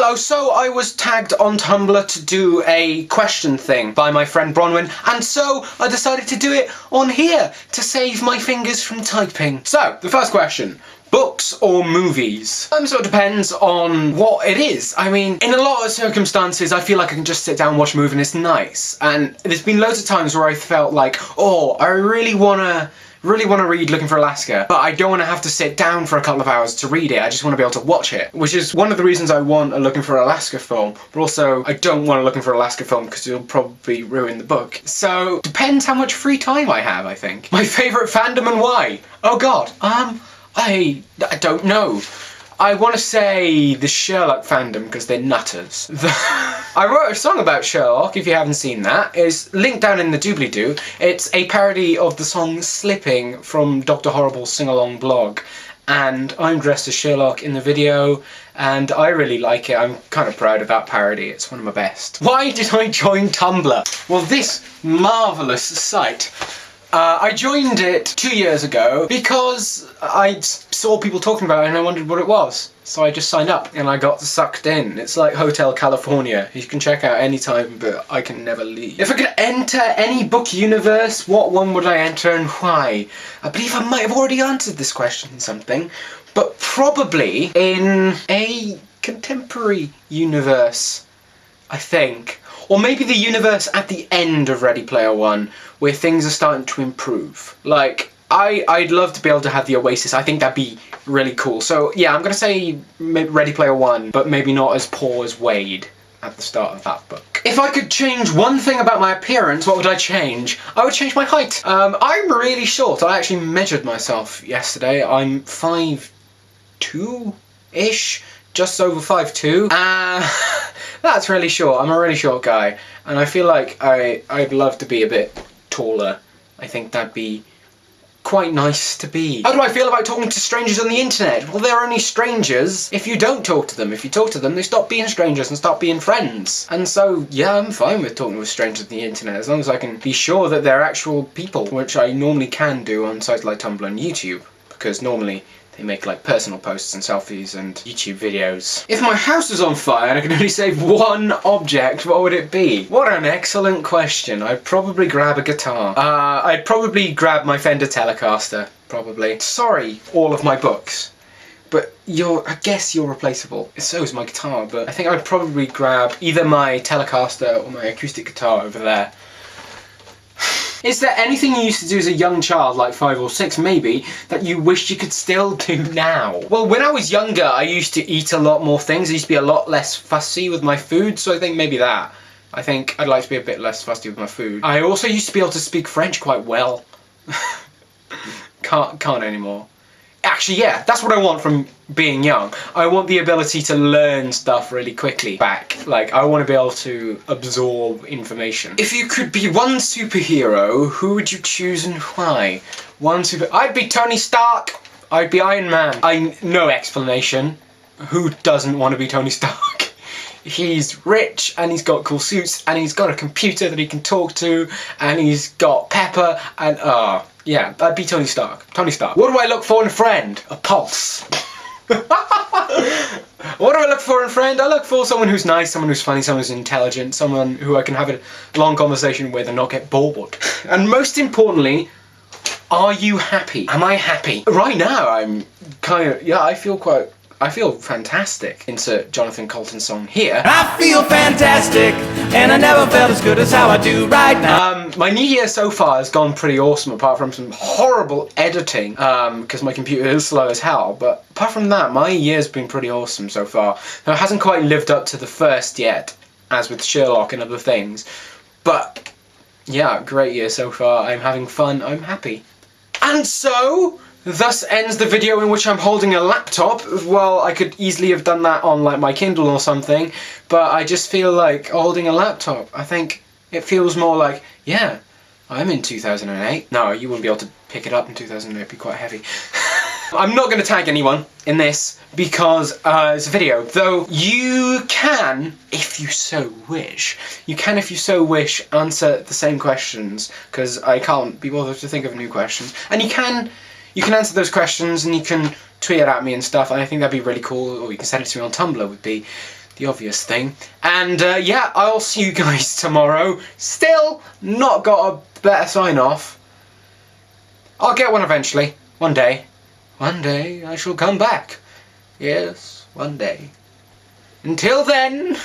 Hello, so I was tagged on Tumblr to do a question thing by my friend Bronwyn, and so I decided to do it on here to save my fingers from typing. So, the first question. Books or movies? So it depends on what it is. I mean, in a lot of circumstances, I feel like I can just sit down and watch a movie and it's nice. And there's been loads of times where I felt like, oh, I really wanna read Looking for Alaska, but I don't want to have to sit down for a couple of hours to read it. I just want to be able to watch it, which is one of the reasons I want a Looking for Alaska film, but also I don't want a Looking for Alaska film because it'll probably ruin the book. So, depends how much free time I have, I think. My favourite fandom and why? Oh god, I don't know. I want to say the Sherlock fandom because they're nutters. I wrote a song about Sherlock, if you haven't seen that. It's linked down in the doobly-doo. It's a parody of the song Slipping from Dr. Horrible's sing-along blog. And I'm dressed as Sherlock in the video, and I really like it. I'm kind of proud of that parody. It's one of my best. Why did I join Tumblr? Well, this marvellous site. I joined it 2 years ago because I saw people talking about it and I wondered what it was. So I just signed up and I got sucked in. It's like Hotel California. You can check out any time, but I can never leave. If I could enter any book universe, what one would I enter and why? I believe I might have already answered this question in something, but probably in a contemporary universe, I think. Or maybe the universe at the end of Ready Player One, where things are starting to improve. Like, I'd love to be able to have the Oasis. I think that'd be really cool. So yeah, I'm gonna say Ready Player One, but maybe not as poor as Wade at the start of that book. If I could change one thing about my appearance, what would I change? I would change my height. I'm really short. I actually measured myself yesterday. I'm 5'2"-ish. Just over 5'2". That's really short. I'm a really short guy, and I feel like I'd love to be a bit taller. I think that'd be quite nice to be. How do I feel about talking to strangers on the internet? Well, they're only strangers if you don't talk to them. If you talk to them, they stop being strangers and start being friends. And so, yeah, I'm fine with talking with strangers on the internet as long as I can be sure that they're actual people, which I normally can do on sites like Tumblr and YouTube, because normally they make like personal posts and selfies and YouTube videos. If my house was on fire and I could only save one object, what would it be? What an excellent question. I'd probably grab a guitar. I'd probably grab my Fender Telecaster, probably. Sorry, all of my books. But I guess you're replaceable. So is my guitar, but I think I'd probably grab either my Telecaster or my acoustic guitar over there. Is there anything you used to do as a young child, like 5 or 6 maybe, that you wish you could still do now? Well, when I was younger, I used to eat a lot more things. I used to be a lot less fussy with my food, so I think maybe that. I think I'd like to be a bit less fussy with my food. I also used to be able to speak French quite well. Can't anymore. Actually, yeah, that's what I want from being young. I want the ability to learn stuff really quickly back. Like, I want to be able to absorb information. If you could be one superhero, who would you choose and why? I'd be Tony Stark. I'd be Iron Man. No explanation. Who doesn't want to be Tony Stark? He's rich, and he's got cool suits, and he's got a computer that he can talk to, and he's got pepper, and yeah, I'd be Tony Stark. Tony Stark. What do I look for in a friend? A pulse. What do I look for in a friend? I look for someone who's nice, someone who's funny, someone who's intelligent, someone who I can have a long conversation with and not get bored. And most importantly, are you happy? Am I happy? Right now, I'm kind of, yeah, I feel fantastic. Insert Jonathan Coulton song here. I feel fantastic, and I never felt as good as how I do right now. My new year so far has gone pretty awesome, apart from some horrible editing, because my computer is slow as hell, but apart from that, my year's been pretty awesome so far. Now, it hasn't quite lived up to the first yet, as with Sherlock and other things, but yeah, great year so far. I'm having fun, I'm happy. And so, thus ends the video in which I'm holding a laptop. Well, I could easily have done that on like my Kindle or something, but I just feel like holding a laptop. I think it feels more like, yeah, I'm in 2008. No, you wouldn't be able to pick it up in 2008, it'd be quite heavy. I'm not going to tag anyone in this because it's a video, though you can, if you so wish, answer the same questions, because I can't be bothered to think of new questions, and you can answer those questions and you can tweet it at me and stuff, and I think that'd be really cool, or you can send it to me on Tumblr would be the obvious thing. And yeah, I'll see you guys tomorrow. Still not got a better sign off. I'll get one eventually. One day. One day I shall come back. Yes, one day. Until then...